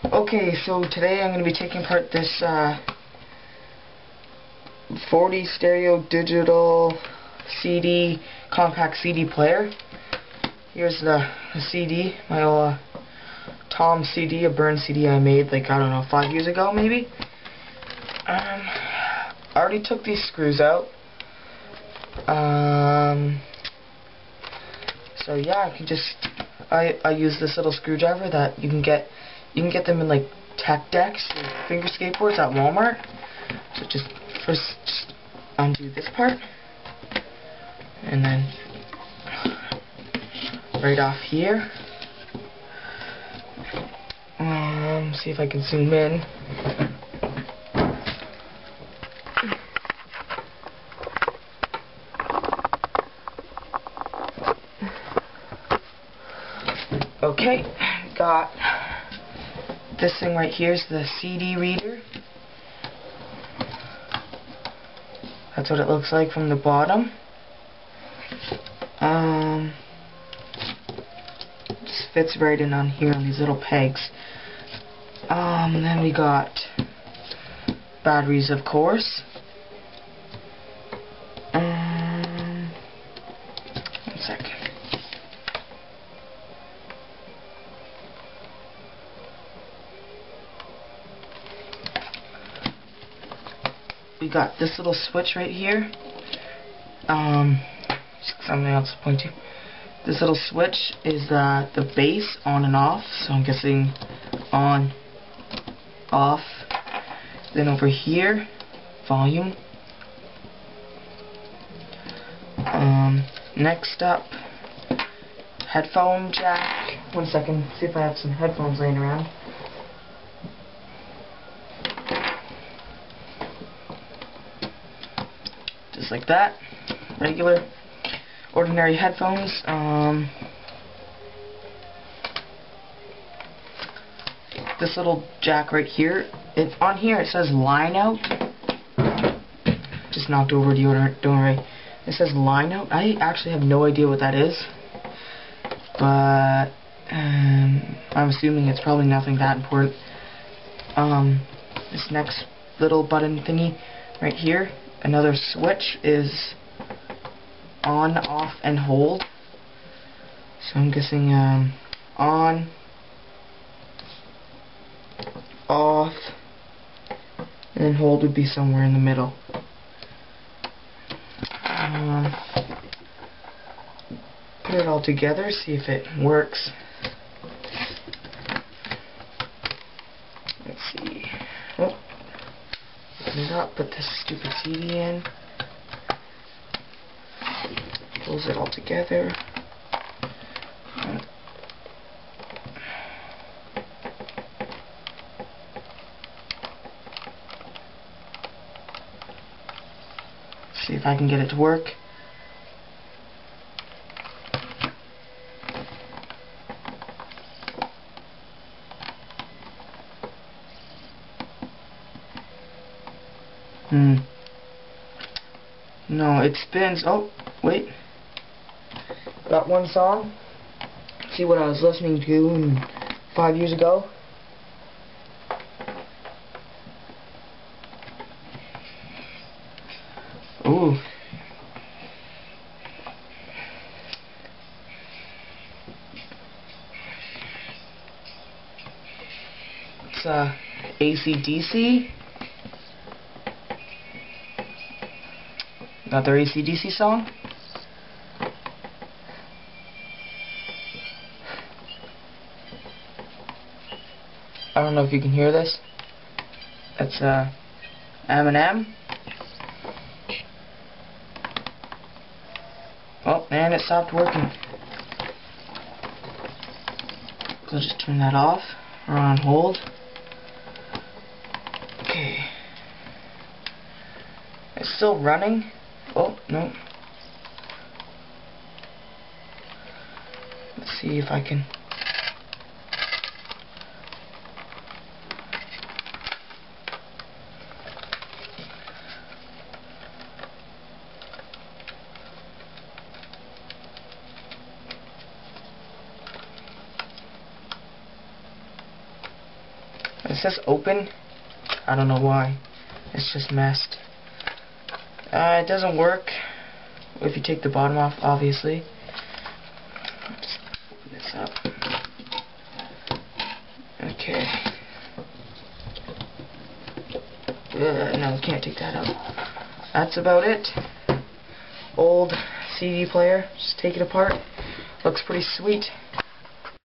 Okay, so today I'm going to be taking apart this 40 stereo digital CD, compact CD player. Here's the CD, my old Tom CD, a burn CD I made like, I don't know, 5 years ago maybe. I already took these screws out. So yeah, I use this little screwdriver that you can get them in like tech decks, like finger skateboards at Walmart. So just undo this part, and then right off here. See if I can zoom in. Okay, got this thing right here is the CD reader. That's what it looks like from the bottom. Just fits right in on here on these little pegs. Then we got batteries, of course. One second. We got this little switch right here. Something else to point to. This little switch is the base on and off. So I'm guessing on, off. Then over here, volume. Next up, headphone jack. One second, see if I have some headphones laying around. Just like that, regular, ordinary headphones. This little jack right here, on here it says line out. Just knocked over deodorant, don't worry. It says line out. I actually have no idea what that is, but I'm assuming it's probably nothing that important. This next little button thingy right here, another switch, is on, off, and hold. So I'm guessing on, off, and then hold would be somewhere in the middle. Put it all together, see if it works. Let's see. Oh. Open it up, put this stupid CD in. Close it all together. See if I can get it to work. No, it spins. Oh, wait. Got one song. See what I was listening to 5 years ago. Ooh. It's AC/DC. Another AC/DC song. I don't know if you can hear this. It's Eminem. Oh, and it stopped working. So I'll just turn that off. Or on hold. Okay. It's still running. Oh, no. Let's see if I can. It says open. I don't know why. It's just messed. It doesn't work if you take the bottom off, obviously. Let's open this up. Okay. No, we can't take that out. That's about it. Old CD player. Just take it apart. Looks pretty sweet.